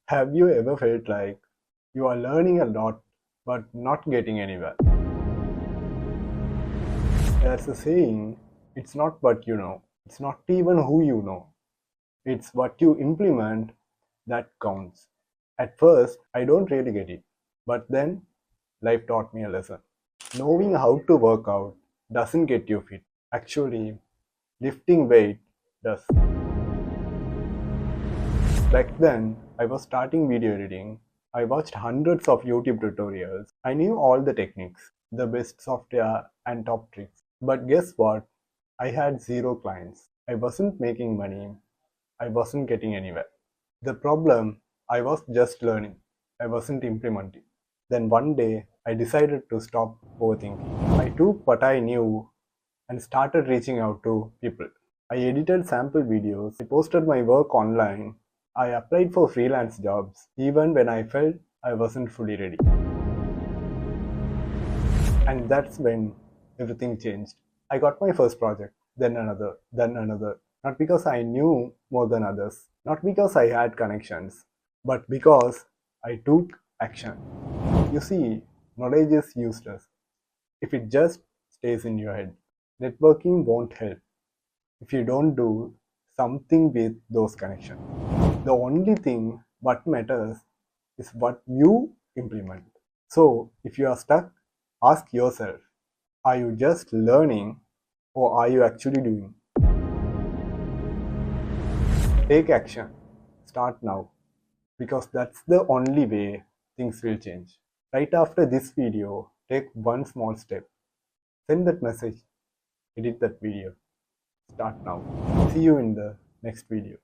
Have you ever felt like you are learning a lot but not getting anywhere? There's a saying, it's not what you know, it's not even who you know, it's what you implement that counts. At first, I don't really get it, but then life taught me a lesson. Knowing how to work out doesn't get you fit. Actually, lifting weight does. Back then, I was starting video editing. I watched hundreds of YouTube tutorials. I knew all the techniques, the best software, and top tricks. But guess what? I had zero clients. I wasn't making money. I wasn't getting anywhere. The problem, I was just learning. I wasn't implementing. Then one day, I decided to stop overthinking. I took what I knew and started reaching out to people. I edited sample videos, I posted my work online, I applied for freelance jobs even when I felt I wasn't fully ready. And that's when everything changed. I got my first project, then another, then another. Not because I knew more than others, not because I had connections, but because I took action. You see, knowledge is useless if it just stays in your head. Networking won't help if you don't do something with those connections. The only thing what matters is what you implement. So if you are stuck, ask yourself, are you just learning or are you actually doing? Take action. Start now because that's the only way things will change. Right after this video, take one small step. Send that message, edit that video. Start now. See you in the next video.